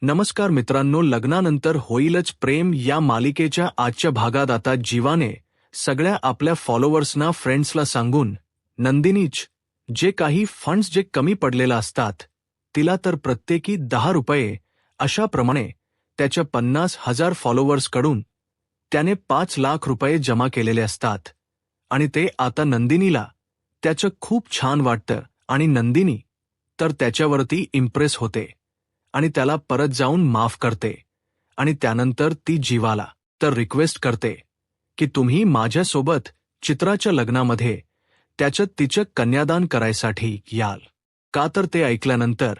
नमस्कार मित्रांनो, लग्नानंतर होईलच प्रेम या मालिकेच्या आजच्या भागात आता जीवाने सगळ्या आपल्या फॉलोअर्सना फ्रेंड्सला सांगून नंदिनीच जे काही फंड्स जे कमी पडलेला असतात तिला तर प्रत्येकी 10 रुपये अशाप्रमाणे त्याच्या 50,000 फॉलोअर्सकडून त्याने 5 लाख रुपये जमा केलेले असतात आणि ते आता नंदिनीला त्याचं खूप छान वाटतं आणि नंदिनी तर त्याच्यावरती इम्प्रेस होते आणि त्याला परत जाऊन माफ करते आणि त्यानंतर ती जीवाला तर रिक्वेस्ट करते की तुम्ही माझ्यासोबत चित्राच्या लग्नामध्ये त्याचं तिचं कन्यादान करायसाठी याल का. तर ते ऐकल्यानंतर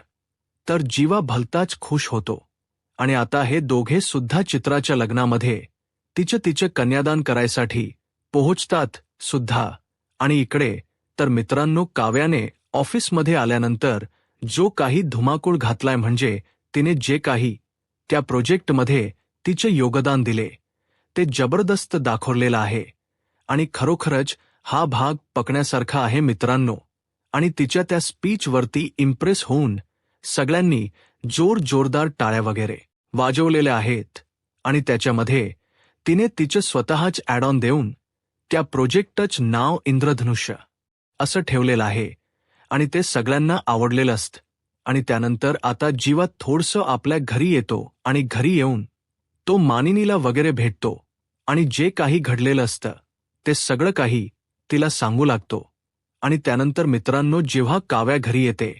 तर जीवा भलताच खुश होतो आणि आता हे दोघे सुद्धा चित्राच्या लग्नामध्ये तिचं कन्यादान करायसाठी पोहोचतात सुद्धा. आणि इकडे तर मित्रांनो, काव्याने ऑफिसमध्ये आल्यानंतर जो काही धुमाकूळ घातलाय म्हणजे तिने जे काही त्या प्रोजेक्टमध्ये तिचे योगदान दिले ते जबरदस्त दाखवलेलं आहे आणि खरोखरच हा भाग पकण्यासारखा आहे मित्रांनो. आणि तिच्या त्या स्पीचवरती इम्प्रेस होऊन सगळ्यांनी जोरदार टाळ्या वगैरे वाजवलेल्या आहेत आणि त्याच्यामध्ये तिने तिचं स्वतःच ॲड ऑन देऊन त्या प्रोजेक्टच नाव इंद्रधनुष्य असं ठेवलेलं आहे आणि ते सगळ्यांना आवडलेलं असतं. आणि त्यानंतर आता जीवा थोडंसं आपल्या घरी येतो आणि घरी येऊन तो मानिनीला वगैरे भेटतो आणि जे काही घडलेलं असतं ते सगळं काही तिला सांगू लागतो. आणि त्यानंतर मित्रांनो, जेव्हा काव्या घरी येते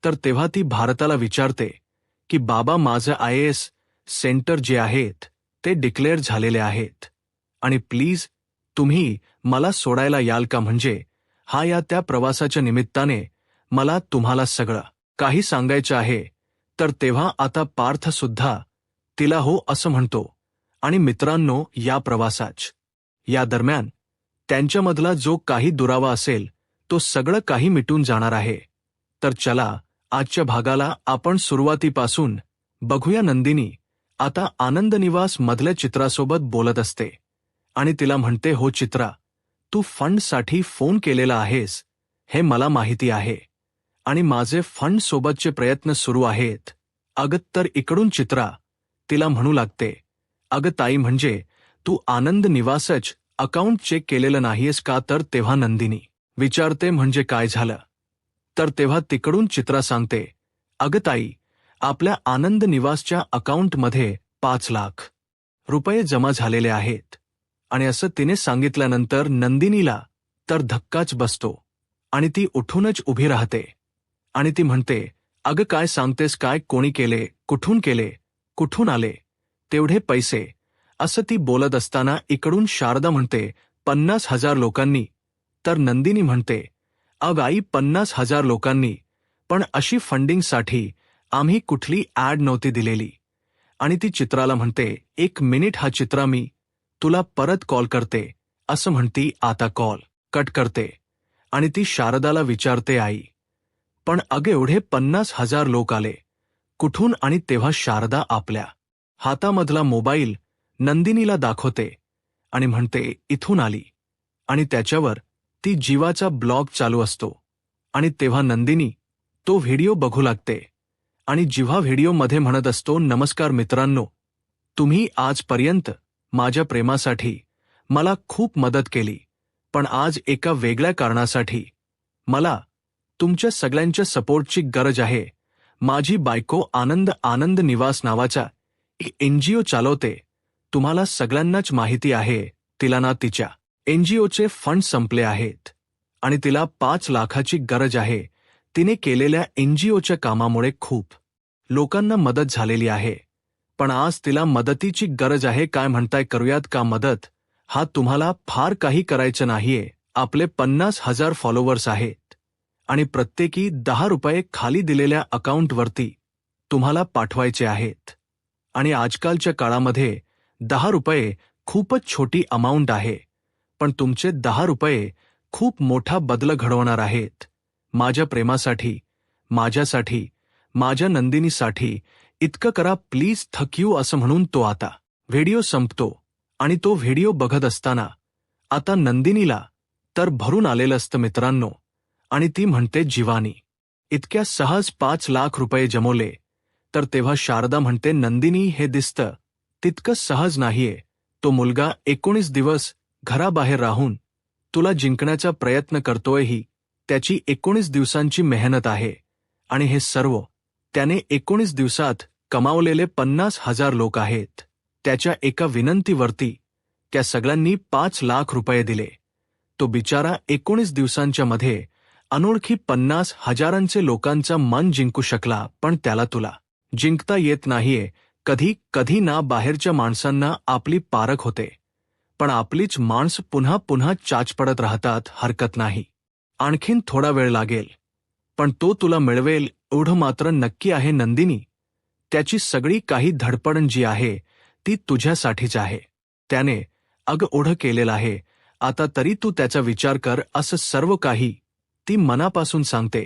तर तेव्हा ती भारताला विचारते की बाबा, माझं IAS सेंटर जे आहेत ते डिक्लेअर झालेले आहेत आणि प्लीज तुम्ही मला सोडायला याल का, म्हणजे हा या त्या प्रवासाच्या निमित्ताने मला तुम्हाला सगळं काही सांगायचं आहे. तर तेव्हा आता पार्थ सुद्धा तिला हो असं म्हणतो आणि मित्रांनो, या प्रवासाच या दरम्यान त्यांच्यामधला जो काही दुरावा असेल तो सगळं काही मिटून जाणार आहे. तर चला आजच्या भागाला आपण सुरुवातीपासून बघूया. नंदिनी आता आनंद निवास मधल्या चित्रासोबत बोलत असते आणि तिला म्हणते, हो चित्रा, तू फंडसाठी फोन केलेला आहेस हे मला माहिती आहे आणि माझे फंड सोबतचे प्रयत्न सुरू आहेत. अगं तर इकडून चित्रा तिला म्हणू लागते, अगं ताई, म्हणजे तू आनंद निवासच अकाउंट चेक केलेलं नाहीयेस का. तर तेव्हा नंदिनी विचारते, म्हणजे काय झालं. तर तेव्हा तिकडून चित्रा सांगते, अगं ताई, आपल्या आनंद निवासच्या अकाउंटमध्ये 5 लाख रुपये जमा झालेले आहेत. आणि असं तिने सांगितल्यानंतर नंदिनीला तर धक्काच बसतो आणि ती उठूनच उभी राहते आणि ती म्हणते, अगं काय सांगतेस, काय कोणी केले, कुठून आले तेवढे पैसे. असं ती बोलत असताना इकडून शारदा म्हणते, 50,000 लोकांनी. तर नंदिनी म्हणते, अग आई, 50,000 लोकांनी, पण अशी फंडिंगसाठी आम्ही कुठली ॲड नव्हती दिलेली. आणि ती चित्राला म्हणते, 1 मिनिट हा चित्रा, मी तुला परत कॉल करते असं म्हणती. आता कॉल कट करते आणि ती शारदाला विचारते, आई, पण अगं एवढे 50,000 लोक आले कुठून. आणि तेव्हा शारदा आपल्या हातामधला मोबाईल नंदिनीला दाखवते आणि म्हणते, इथून आली. आणि त्याच्यावर ती जीवाचा ब्लॉग चालू असतो आणि तेव्हा नंदिनी तो व्हिडिओ बघू लागते आणि जेव्हा व्हिडिओमध्ये म्हणत असतो, नमस्कार मित्रांनो, तुम्ही आजपर्यंत माझ्या प्रेमासाठी मला खूप मदत केली, पण आज एका वेगळ्या कारणासाठी मला तुमच्या सगळ्यांच्या सपोर्टची गरज आहे. माझी बायको आनंद निवास नावाचा एक NGO चालवते. तुम्हाला सगळ्यांनाच माहिती आहे, तिला ना तिच्या NGOचे फंड संपले आहेत आणि तिला 5 लाखाची गरज आहे. तिने केलेल्या NGOच्या कामामुळे खूप लोकांना मदत झालेली आहे, पण आज तिला मदतीची गरज आहे. काय म्हणताय, करूयात का मदत. हा तुम्हाला फार काही करायचं नाहीये. आपले 50,000 फॉलोअर्स आहेत आणि प्रत्येकी 10 रुपये खाली दिलेल्या अकाउंटवरती तुम्हाला पाठवायचे आहेत. आणि आजकालच्या काळामध्ये 10 रुपये खूपच छोटी अमाऊंट आहे, पण तुमचे 10 रुपये खूप मोठा बदल घडवणार आहेत. माझ्या प्रेमासाठी, माझ्यासाठी, माझ्या नंदिनीसाठी इतकं करा प्लीज, थँक यू असं म्हणून तो आता व्हिडिओ संपतो. आणि तो व्हिडिओ बघत असताना आता नंदिनीला तर भरून आलेलं असतं मित्रांनो आणि ती म्हणते, जीवानी इतक्या सहज 5 लाख रुपये जमवले तर तेव्हा शारदा म्हणते, नंदिनी, हे दिसतं तितकं सहज नाहीये. तो मुलगा 19 दिवस घराबाहेर राहून तुला जिंकण्याचा प्रयत्न करतोयही. त्याची 19 दिवसांची मेहनत आहे आणि हे सर्व त्याने 19 दिवसात कमावलेले 50,000 लोक आहेत. त्याच्या एका विनंतीवरती त्या सगळ्यांनी 5 लाख रुपये दिले. तो बिचारा 19 दिवसांच्या मध्ये अनोळखी 50,000 लोकांचं मन जिंकू शकला. पण त्याला तुला जिंकता येत नाहीये. कधी कधी ना बाहेरच्या माणसांना आपली पारख होते, पण आपलीच माणसं पुन्हा पुन्हा चाच पडत राहतात. हरकत नाही, आणखीन थोडा वेळ लागेल, पण तो तुला मिळवेल एवढं मात्र नक्की आहे नंदिनी. त्याची सगळी काही धडपड जी आहे ती तुझ्यासाठीच आहे. त्याने ओढं केलेलं आहे. आता तरी तू त्याचा विचार कर. असं सर्व काही ती मनापासून सांगते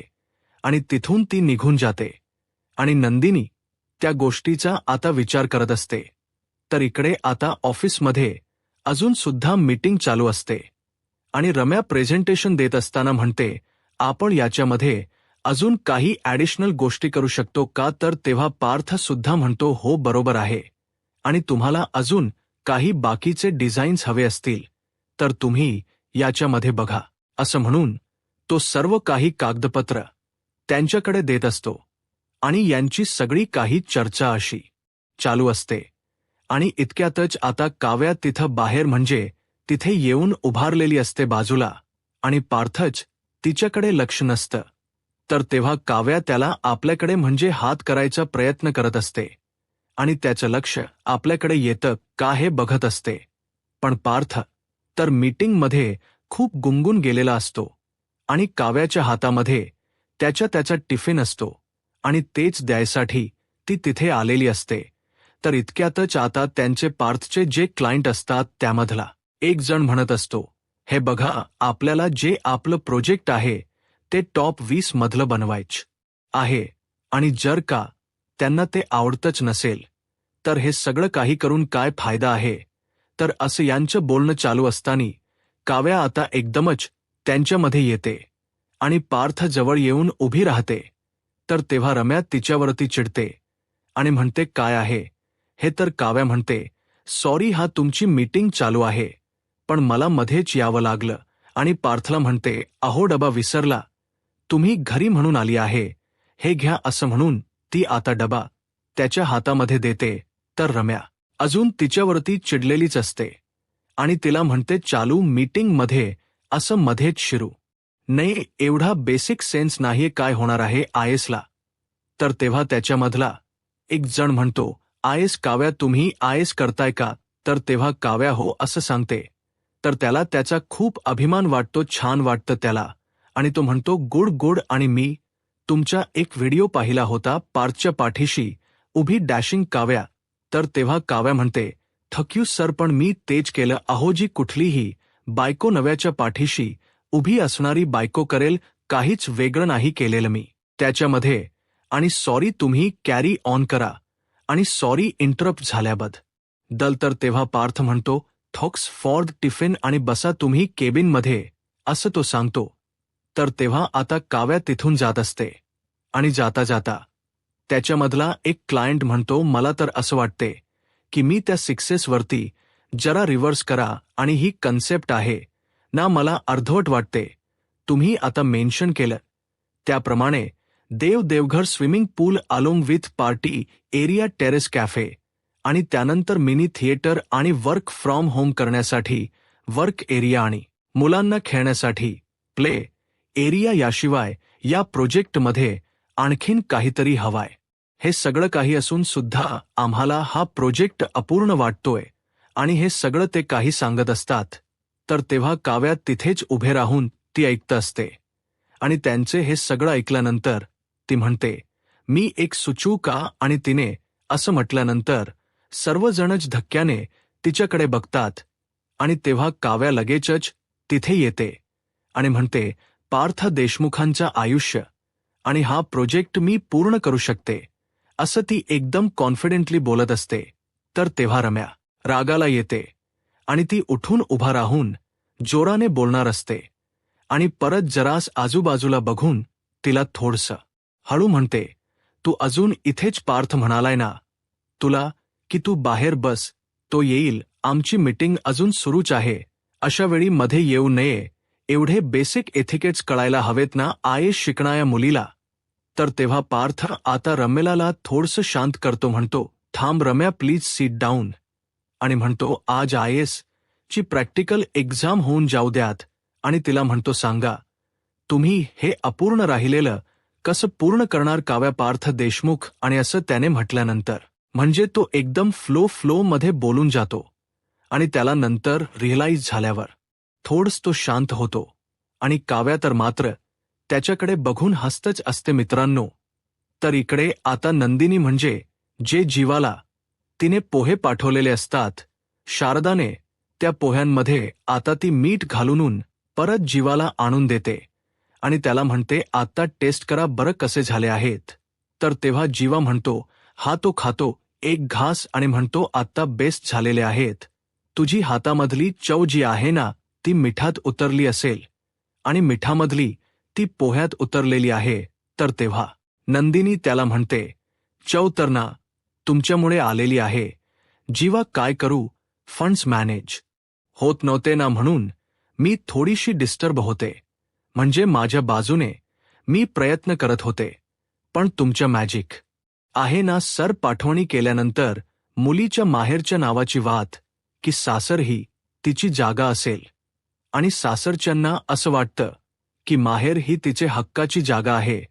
आणि तिथून ती निघून जाते. आणि नंदिनी त्या गोष्टीचा आता विचार करत असते. तर इकडे आता ऑफिसमध्ये अजून सुद्धा मीटिंग चालू असते आणि रम्या प्रेझेंटेशन देत असताना म्हणते, आपण याच्यामध्ये अजून काही ॲडिशनल गोष्टी करू शकतो का? तर तेव्हा पार्थ सुद्धा म्हणतो, हो बरोबर आहे, आणि तुम्हाला अजून काही बाकीचे डिझाईन्स हवे असतील तर तुम्ही याच्यामध्ये बघा. असं म्हणून तो सर्व काही कागदपत्र त्यांच्याकडे देत असतो आणि यांची सगळी काही चर्चा अशी चालू असते. आणि इतक्यातच आता काव्या तिथं बाहेर म्हणजे तिथे येऊन उभारलेली असते बाजूला, आणि पार्थच तिच्याकडे लक्ष नसतं. तर तेव्हा काव्या त्याला आपल्याकडे म्हणजे हात करायचा प्रयत्न करत असते आणि त्याचं लक्ष आपल्याकडे येतं का हे बघत असते. पण पार्थ तर मीटिंगमध्ये खूप गुंगून गेलेला असतो आणि काव्याच्या हातामध्ये त्याचा टिफिन असतो आणि तेच द्यायसाठी ती तिथे आलेली असते. तर इतक्यातच आता त्यांचे पार्थचे जे क्लायंट असतात त्यामधला एक जण म्हणत असतो, हे बघा, आपल्याला जे आपलं प्रोजेक्ट आहे ते टॉप 20 मधलं बनवायचं आहे, आणि जर का त्यांना ते आवडतच नसेल तर हे सगळं काही करून काय फायदा आहे. तर असं यांचं बोलणं चालू असताना काव्या आता एकदमच त्यांच्यामध्ये येते आणि पार्थ जवळ येऊन उभी राहते. तर तेव्हा रम्या तिच्यावरती चिडते आणि म्हणते, काय आहे हे? तर काव्या म्हणते, सॉरी, हा तुमची मीटिंग चालू आहे पण मला मध्येच यावं लागलं. आणि पार्थला म्हणते, अहो डबा विसरला, तुम्ही घरी म्हणून आली आहे, हे घ्या. असं म्हणून ती आता डबा त्याच्या हातामध्ये देते. तर रम्या अजून तिच्यावरती चिडलेलीच असते आणि तिला म्हणते, चालू मीटिंगमध्ये असं मध्येच शिरू नाही, एवढा बेसिक सेन्स नाहीये काय होणार आहे आयएसला. तर तेव्हा त्याच्यामधला एक जण म्हणतो, आयएस काव्या, तुम्ही आयएस करताय का? तर तेव्हा काव्या हो असं सांगते. तर त्याला त्याचा खूप अभिमान वाटतो, छान वाटतं त्याला, आणि तो म्हणतो, गुड गुड, आणि मी तुमचा एक व्हिडिओ पाहिला होता, पार्थच्या पाठीशी उभी डॅशिंग काव्या. तर तेव्हा काव्या म्हणते, थँक यू सर, पण मी तेच केलं. अहो, जी कुठलीही बायको नव्याच्या पाठीशी उभी असणारी बायको करेल, काहीच वेगळं नाही केलेलं मी त्याच्यामध्ये. आणि सॉरी, तुम्ही कॅरी ऑन करा, आणि सॉरी इंटरप्ट झाल्याबद्दल. तर तेव्हा पार्थ म्हणतो, थॉक्स फॉर द टिफिन, आणि बसा तुम्ही केबिनमध्ये, असं तो सांगतो. तर तेव्हा आता काव्या तिथून जात असते आणि जाता जाता त्याच्यामधला एक क्लायंट म्हणतो, मला तर असं वाटते की मी त्या सक्सेसवरती जरा रिव्हर्स करा, आणि ही कन्सेप्ट आहे ना, मला अर्धवट वाटते. तुम्ही आता मेन्शन केलं त्याप्रमाणे Devghar swimming pool along with party area, terrace cafe, आणि त्यानंतर मिनी थिएटर, आणि वर्क फ्रॉम होम करण्यासाठी वर्क एरिया, आणि मुलांना खेळण्यासाठी प्ले एरिया. याशिवाय या प्रोजेक्टमध्ये आणखीन काहीतरी हवाय. हे सगळं काही असून सुद्धा आम्हाला हा प्रोजेक्ट अपूर्ण वाटतोय, आणि हे सगळं ते काही सांगत असतात. तर तेव्हा काव्या तिथेच उभे राहून ती ऐकत असते, आणि त्यांचे हे सगळं ऐकल्यानंतर ती म्हणते, मी एक सुचू का? आणि तिने असं म्हटल्यानंतर सर्वजणच धक्क्याने तिच्याकडे बघतात, आणि तेव्हा काव्या लगेचच तिथे येते आणि म्हणते, पार्थ देशमुखांचं आयुष्य आणि हा प्रोजेक्ट मी पूर्ण करू शकते, असं ती एकदम कॉन्फिडेंटली बोलत असते. तर तेव्हा रम्या रागाला येते आणि ती उठून उभा राहून जोराने बोलणार असते, आणि परत जरास आजूबाजूला बघून तिला थोडसं हळू म्हणते, तू अजून इथेच पार्थ म्हणालाय ना तुला की तू बाहेर बस, तो येईल, आमची मीटिंग अजून सुरूच आहे. अशा वेळी मध्ये येऊ नये एवढे बेसिक एथिकेट्स कळायला हवेत ना आयएस शिकणाऱ्या मुलीला. तर तेव्हा पार्थ आता रमेलाला थोडंसं शांत करतो, म्हणतो थांब रम्या प्लीज सीट डाऊन, आणि म्हणतो आज आयएस ची प्रॅक्टिकल एक्झाम होऊन जाऊ द्यात, आणि तिला म्हणतो सांगा तुम्ही हे अपूर्ण राहिलेलं कसं पूर्ण करणार काव्या पार्थ देशमुख. आणि असं त्याने म्हटल्यानंतर म्हणजे तो एकदम फ्लो मध्ये बोलून जातो, आणि त्याला नंतर रिअलाइज झाल्यावर थोडंसं तो शांत होतो, आणि काव्या तर मात्र त्याच्याकडे बघून हसतच असते मित्रांनो. तर इकडे आता नंदिनी म्हणजे जे जीवाला तिने पोहे पाठवलेले असतात, शारदाने त्या पोह्यांमध्ये आता ती मीठ घालून परत जीवाला आणून देते, आणि त्याला म्हणते आता टेस्ट करा बरं कसे झाले आहेत. तर तेव्हा जीवा म्हणतो हा तो खातो एक घास आणि म्हणतो आता बेस्ट झालेले आहेत. तुझी हातामधली चव जी आहे ना ती मिठात उतरली असेल, आणि मिठामधली ती पोह्यात उतरलेली आहे. तर तेव्हा नंदिनी त्याला म्हणते चव तर ना तुमच्यामुळे आलेली आहे. जीवा काय करू, फंड्स मॅनेज होत नव्हते ना म्हणून मी थोडीशी डिस्टर्ब होते, म्हणजे माझ्या बाजूने मी प्रयत्न करत होते, पण तुमच्या मॅजिक आहे ना सर. पाठवणी केल्यानंतर मुलीच्या माहेरच्या नावाची वात की सासर ही तिची जागा असेल, आणि सासरच्यांना असं वाटतं की माहेर ही तिचे हक्काची जागा आहे,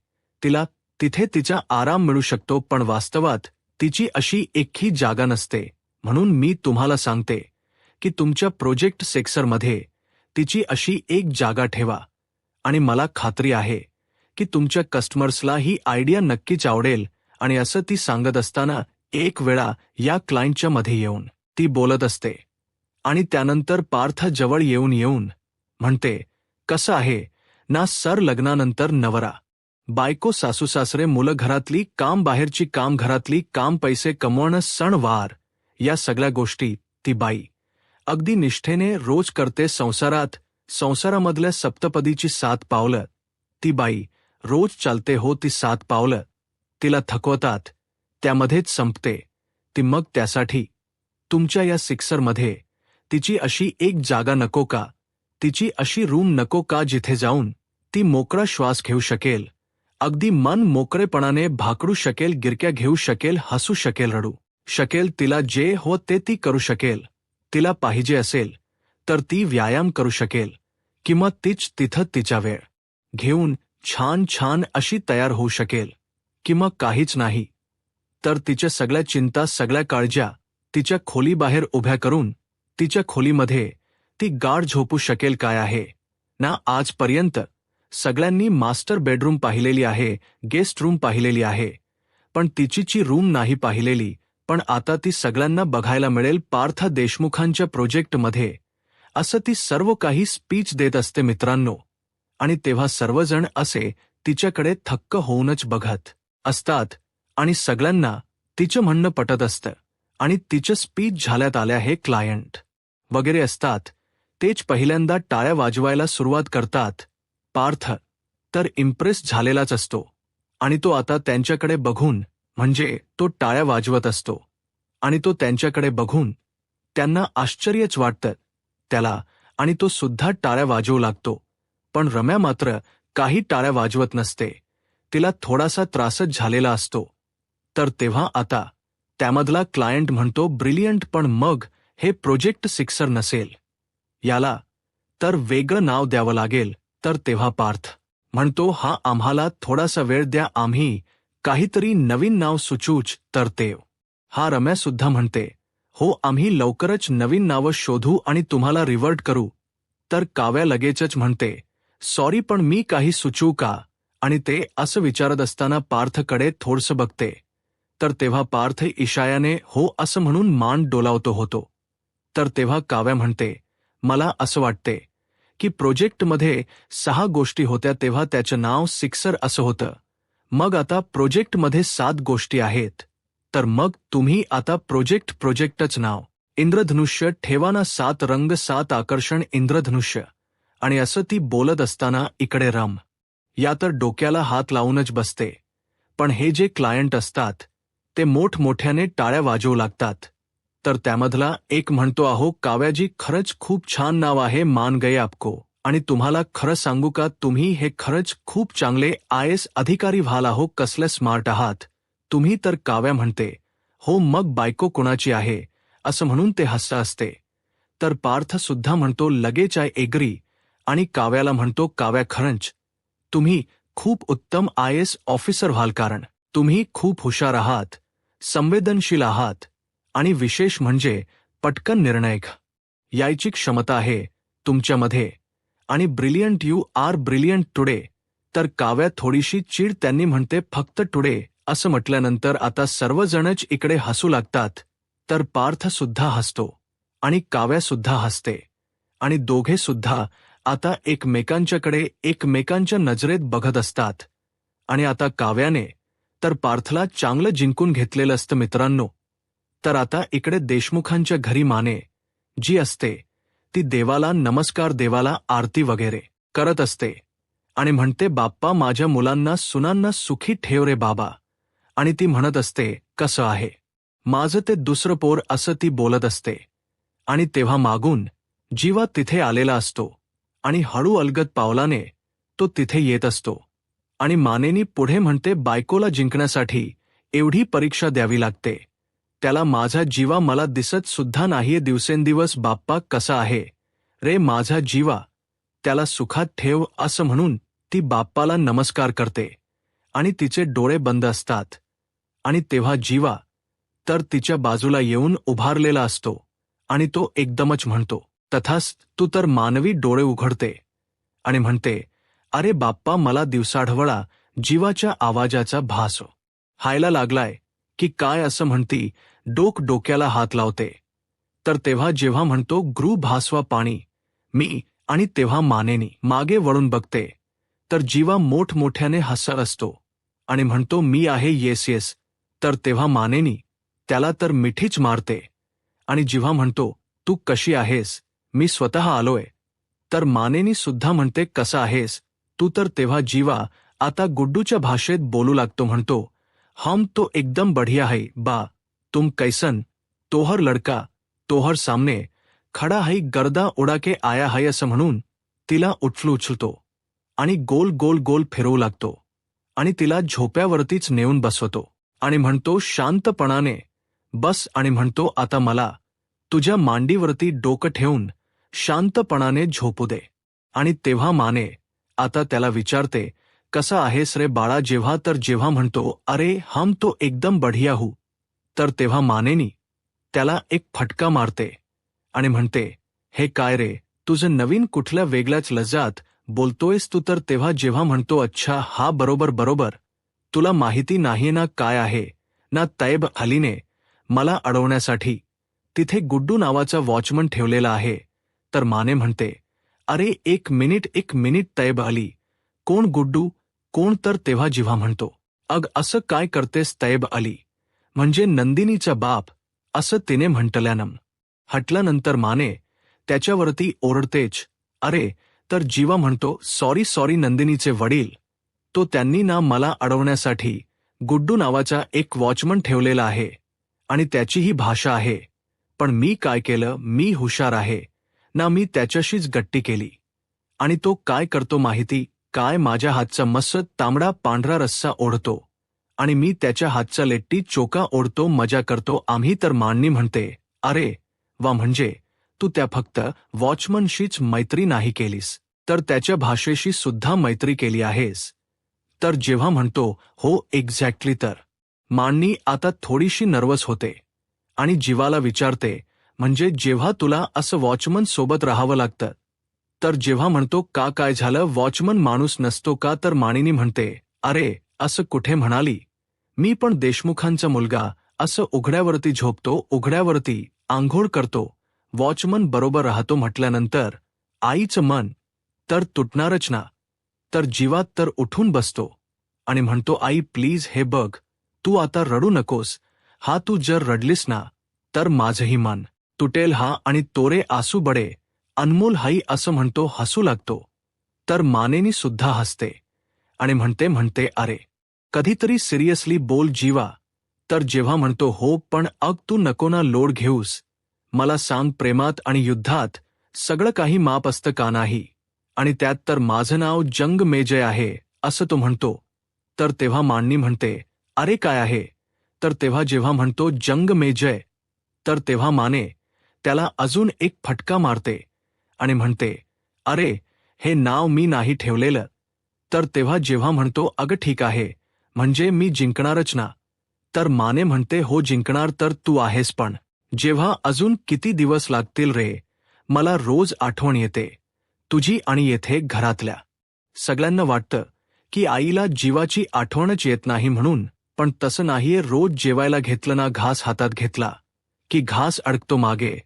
तिला तिथे तिचा आराम मिळू शकतो, पण वास्तवात तिची अशी एकही जागा नसते. म्हणून मी तुम्हाला सांगते की तुमच्या प्रोजेक्ट सेक्सरमध्ये तिची अशी एक जागा ठेवा, आणि मला खात्री आहे की तुमच्या कस्टमर्सला ही आयडिया नक्कीच आवडेल. आणि असं ती सांगत असताना एक वेळा या क्लायंटच्या मध्ये येऊन ती बोलत असते, आणि त्यानंतर पार्थ जवळ येऊन म्हणते कसं आहे ना सर, लग्नानंतर नवरा बायको सासूसासरे मुलं घरातली काम बाहेरची काम घरातली काम पैसे कमवणं सणवार या सगळ्या गोष्टी ती बाई अगदी निष्ठेने रोज करते. संसारामधल्या सप्तपदीची 7 पावलं ती बाई रोज चालते हो. ती 7 पावलं तिला थकवतात, त्यामध्येच संपते ती. मग त्यासाठी तुमच्या या सिक्सरमध्ये तिची अशी एक जागा नको का, तिची अशी रूम नको का जिथे जाऊन ती मोकळा श्वास घेऊ शकेल, अगदी मन मोकळेपणाने भाकरू शकेल, गिरक्या घेऊ शकेल, हसू शकेल, रडू शकेल, तिला जे हो ते ती करू शकेल. तिला पाहिजे असेल तर ती व्यायाम करू शकेल, किंवा तीच तिथं तिचा वेळ घेऊन छान अशी तयार होऊ शकेल, किंवा काहीच नाही तर तिच्या सगळ्या चिंता सगळ्या काळज्या तिच्या खोलीबाहेर उभ्या करून तिच्या खोलीमध्ये ती गाढ झोपू शकेल. काय आहे ना आजपर्यंत सगळ्यांनी मास्टर बेडरूम पाहिलेली आहे, गेस्ट रूम पाहिलेली आहे, पण तिचीची रूम नाही पाहिलेली. पण आता ती सगळ्यांना बघायला मिळेल पार्थ देशमुखांच्या प्रोजेक्टमध्ये. असं ती सर्व काही स्पीच देत असते मित्रांनो, आणि तेव्हा सर्वजण असे तिच्याकडे थक्क होऊनच बघत असतात, आणि सगळ्यांना तिचं म्हणणं पटत असतं, आणि तिचं स्पीच झाल्यात आल्या हे क्लायंट वगैरे असतात, तेच पहिल्यांदा टाळ्या वाजवायला सुरुवात करतात. पार्थ तर इम्प्रेस झालेलाच असतो, आणि तो आता त्यांच्याकडे बघून म्हणजे तो टाळ्या वाजवत असतो, आणि तो त्यांच्याकडे बघून त्यांना आश्चर्यच वाटतं त्याला, आणि तो सुद्धा टाळ्या वाजवू लागतो. पण रम्या मात्र काही टाळ्या वाजवत नसते, तिला थोडासा त्रासच झालेला असतो. तर तेव्हा आता त्यामधला क्लायंट म्हणतो ब्रिलियंट, पण मग हे प्रोजेक्ट सिक्सर नसेल, याला तर वेगळं नाव द्यावं लागेल. तर तेव्हा पार्थ म्हणतो हा आम्हाला थोडासा वेळ द्या, आम्ही काहीतरी नवीन नाव सुचूच. तर तेव हा रम्या सुद्धा म्हणते हो आम्ही लवकरच नवीन नावं शोधू आणि तुम्हाला रिव्हर्ट करू. तर काव्या लगेचच म्हणते सॉरी पण मी काही सुचवू का, आणि ते असं विचारत असताना पार्थकडे थोडंसं बघते. तर तेव्हा पार्थ इशायाने हो असं म्हणून मान डोलावतो होतो. तर तेव्हा काव्या म्हणते मला असं वाटते की प्रोजेक्टमध्ये 6 गोष्टी होत्या तेव्हा त्याचं नाव सिक्सर असं होतं, मग आता प्रोजेक्टमध्ये 7 गोष्टी आहेत, तर मग तुम्ही आता प्रोजेक्टच नाव इंद्रधनुष्य ठेवाना. 7 रंग 7 आकर्षण इंद्रधनुष्य. आणि असं ती बोलत असताना इकडे रम या तर डोक्याला हात लावूनच बसते. पण हे जे क्लायंट असतात ते मोठमोठ्याने टाळ्या वाजवू लागतात. तर त्यामधला एक म्हणतो, अहो काव्याजी, खरंच खूप छान नाव आहे, मान गए आपको. आणि तुम्हाला खरं सांगू का, तुम्ही हे खरंच खूप चांगले IAS अधिकारी व्हाल, आहो कसले स्मार्ट आहात तुम्ही. तर काव्या म्हणते, हो मग बायको कोणाची आहे, असं म्हणून ते हसत असते. तर पार्थ सुद्धा म्हणतो लगेच आय एग्री. आणि काव्याला म्हणतो, काव्या खरंच तुम्ही खूप उत्तम IAS ऑफिसर व्हाल, कारण तुम्ही खूप हुशार आहात, संवेदनशील आहात आणि विशेष म्हणजे पटकन निर्णय यायची क्षमता आहे तुमच्यामध्ये. आणि brilliant, you are brilliant today. तर काव्या थोडीशी चिड त्यांनी म्हणते, फक्त टुडे असं म्हटल्यानंतर आता सर्वजणच इकडे हसू लागतात. तर पार्थ सुद्धा हसतो आणि काव्या सुद्धा हसते आणि दोघे सुद्धा आता एकमेकांच्याकडे एकमेकांच्या नजरेत बघत असतात. आणि आता काव्याने तर पार्थला चांगलं जिंकून घेतलेलं असतं मित्रांनो. तर आता इकडे देशमुखांच्या घरी माने जी असते ती देवाला नमस्कार, देवाला आरती वगैरे करत असते आणि म्हणते, बाप्पा माझ्या मुलांना सुनांना सुखी ठेव रे बाबा. आणि ती म्हणत असते, कसं आहे माझं ते दुसरं पोर, असं ती बोलत असते. आणि तेव्हा मागून जीवा तिथे आलेला असतो आणि हळू अलगद पावलाने तो तिथे येत असतो. आणि मानेनी पुढे म्हणते, बायकोला जिंकण्यासाठी एवढी परीक्षा द्यावी लागते, त्याला माझा जीवा मला दिसत सुद्धा नाहीये दिवसेंदिवस, बाप्पा कसा आहे रे माझा जीवा, त्याला सुखात ठेव. असं म्हणून ती बाप्पाला नमस्कार करते आणि तिचे डोळे बंद असतात. आणि तेव्हा जीवा तर तिच्या बाजूला येऊन उभारलेला असतो आणि तो एकदमच म्हणतो, तथास्तु. तू तर मानवी डोळे उघडते आणि म्हणते, अरे बाप्पा मला दिवसाढवळा जीवाच्या आवाजाचा भास व्हायला लागलाय की काय, असं म्हणती डोक्याला हात लावते. तर तेव्हा जेव्हा म्हणतो, गृह भासवा पाणी मी. आणि तेव्हा मानेनी मागे वळून बघते तर जीवा मोठमोठ्याने हसत असतो आणि म्हणतो, मी आहे, येस येस. तर तेव्हा मानेनी त्याला तर मिठीच मारते आणि जेव्हा म्हणतो, तू कशी आहेस, मी स्वतः आलोय. तर मानेनी सुद्धा म्हणते, कसा आहेस तू. तर तेव्हा जीवा आता गुड्डूच्या भाषेत बोलू लागतो, म्हणतो, हम तो एकदम बढ़िया है बा, तुम कैसन, तोहर लड़का तोहर सामने खडा है, गर्दा उडा के आया है. असं म्हणून तिला उचलतो आणि गोल गोल गोल फिरवू लागतो आणि तिला झोप्यावरतीच नेऊन बसवतो आणि म्हणतो, शांतपणाने बस. आणि म्हणतो, आता मला तुझ्या मांडीवरती डोकं ठेवून शांतपणाने झोपू दे. आणि तेव्हा माने आता त्याला विचारते, कसा आहेस रे बाळा. जेव्हा म्हणतो, अरे हम तो एकदम बढ़िया हूं. तर तेव्हा मानेनी त्याला एक फटका मारते आणि म्हणते, हे काय रे, तुझं नवीन कुठल्या वेगळ्याच लज्जात बोलतोयस तू. तर तेव्हा जेव्हा म्हणतो, अच्छा हा बरोबर, तुला माहिती नाहीये ना काय आहे ना, तैब अलीने मला अडवण्यासाठी तिथे गुड्डू नावाचा वॉचमन ठेवलेला आहे. तर माने म्हणते, अरे एक मिनिट तैब अली, कोण गुड्डू कोण. तर तेव्हा जेव्हा म्हणतो, अग असं काय करतेस तैब अली, म्हणजे नंदिनीचा बाप, असं तिने म्हटल्यानं हटल्यानंतर माने त्याच्यावरती ओरडतेच, अरे. तर जीवा म्हणतो, सॉरी नंदिनीचे वडील, तो त्यांनी ना मला अडवण्यासाठी गुड्डू नावाचा एक वॉचमन ठेवलेला आहे आणि त्याची ही भाषा आहे. पण मी काय केलं, मी हुशार आहे ना, मी त्याच्याशीच गट्टी केली. आणि तो काय करतो माहिती काय, माझ्या हातचा मस्त तांबडा पांढरा रस्सा ओढतो आणि मी त्याच्या हातचा लेट्टी चोका ओढतो, मजा करतो आम्ही. तर मांडणी म्हणते, अरे वा, म्हणजे तू त्या फक्त वॉचमनशीच मैत्री नाही केलीस, तर त्याच्या भाषेशी सुद्धा मैत्री केली आहेस. तर जेव्हा म्हणतो, हो एक्झॅक्टली. तर मांडणी आता थोडीशी नर्वस होते आणि जीवाला विचारते, म्हणजे जेव्हा तुला असं वॉचमन सोबत राहावं लागतं. तर जेव्हा म्हणतो, का काय झालं, वॉचमन माणूस नसतो का. तर मांडणी म्हणते, अरे असं कुठे म्हणाली, मी पण देशमुखांचा मुलगा, असं उघड्यावरती झोपतो, उघड्यावरती आंघोळ करतो, वॉचमन बरोबर राहतो म्हटल्यानंतर आईचं मन तर तुटणारच ना. तर जीवात तर उठून बसतो आणि म्हणतो, आई प्लीज हे बघ, तू आता रडू नकोस, हा तू जर रडलीस ना तर माझंही मन तुटेल हा. आणि तोरे आसू बडे अनमोल हाई, असं म्हणतो, हसू लागतो. तर मानेनी सुद्धा हसते आणि म्हणते, अरे कधीतरी सिरियसली बोल जीवा. तर जेव्हा म्हणतो हो पण तू नको ना लोड घेऊस. मला सांग प्रेमात आणि युद्धात सगळं काही माप असतं का नाही? आणि त्यात तर माझं नाव जंग मेजय आहे असं तो म्हणतो. तर तेव्हा मांडणी म्हणते अरे काय आहे? तर तेव्हा जेव्हा म्हणतो जंग मेजय, तर तेव्हा माने त्याला अजून एक फटका मारते आणि म्हणते अरे हे नाव मी नाही ठेवलेलं. तर तेव्हा जेव्हा म्हणतो अगं ठीक आहे, म्हणजे मी जिंकणारच ना. तर माने म्हणते हो जिंकणार तर तू आहेस पण जेव्हा अजून किती दिवस लागतील रे, मला रोज आठवण येते तुझी आणि येथे घरातल्या सगळ्यांना वाटतं की आईला जीवाची आठवणच येत नाही म्हणून, पण तसं नाहीये. रोज जेवायला घेतलं ना, घास हातात घेतला की घास अडकतो मागे.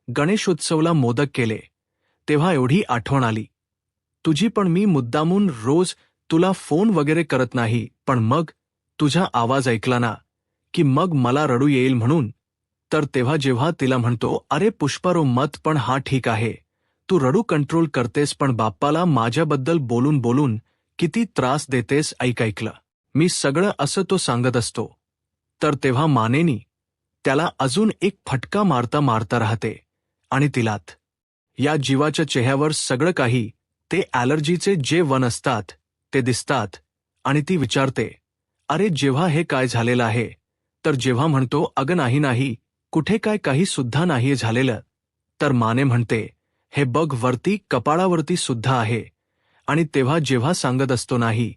गणेशोत्सवला मोदक केले तेव्हा एवढी आठवण आली तुझी, पण मी मुद्दामून रोज तुला फोन वगैरे करत नाही, पण मग तुझा आवाज ऐकला ना की मग मला रडू येईल म्हणून. तर तेव्हा जेव्हा तिला म्हणतो अरे पुष्पारो मत पण हा ठीक आहे, तू रडू कंट्रोल करतेस पण बाप्पाला माझ्याबद्दल बोलून बोलून किती त्रास देतेस ऐकलं मी सगळं असं तो सांगत असतो. तर तेव्हा मानेनी त्याला अजून एक फटका मारता मारता राहते आणि तिलात या जीवाच्या चेहऱ्यावर सगळं काही ते ॲलर्जीचे जे वन असतात ते दिसतात आणि ती विचारते अरे जेव्हा हे काय झालेलं आहे? तर जेव्हा म्हणतो अगं नाही नाही, कुठे काय काही सुद्धा नाहीये झालेलं. तर माने म्हणते हे बघ वरती कपाळावरती सुद्धा आहे. आणि तेव्हा जेव्हा सांगत असतो नाही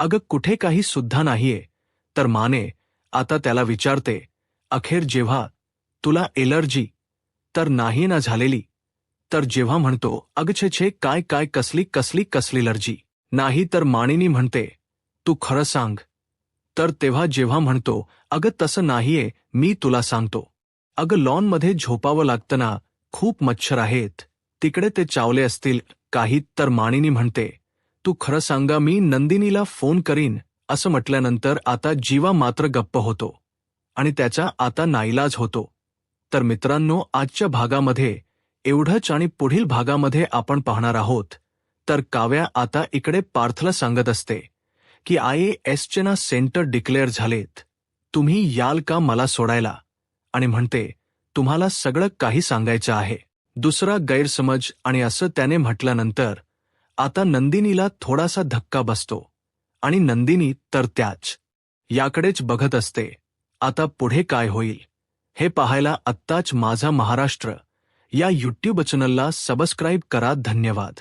अगं कुठे काही सुद्धा नाहीये, तर माने आता त्याला विचारते अखेर जेव्हा तुला एलर्जी तर नाही ना झालेली? तर जेव्हा म्हणतो अगं छे छे काय काय कसली कसली कसली एलर्जी नाही? तर मानिनी म्हणते तू खरं सांग. तर तेव्हा जेव्हा म्हणतो अगं तसं नाहीये, मी तुला सांगतो. अगं लॉनमध्ये झोपावं लागतं ना, खूप मच्छर आहेत तिकडे, ते चावले असतील काही. तर मानिनी म्हणते तू खरं सांगा, मी नंदिनीला फोन करीन असं म्हटल्यानंतर आता जीवा मात्र गप्प होतो आणि त्याचा आता नाईलाज होतो. तर मित्रांनो आजच्या भागामध्ये एवढंच आणि पुढील भागामध्ये आपण पाहणार आहोत. तर काव्या आता इकडे पार्थला सांगत असते की IASचे ना सेंटर डिक्लेअर झालेत, तुम्ही याल का मला सोडायला? आणि म्हणते तुम्हाला सगळं काही सांगायचं आहे. दुसरा गैरसमज आणि असं त्याने म्हटल्यानंतर आता नंदिनीला थोडासा धक्का बसतो आणि नंदिनी तर त्याच याकडेच बघत असते. आता पुढे काय होईल हे पाहायला आत्ताच माझा महाराष्ट्र या यूट्यूब चॅनलला सबस्क्राईब करा. धन्यवाद.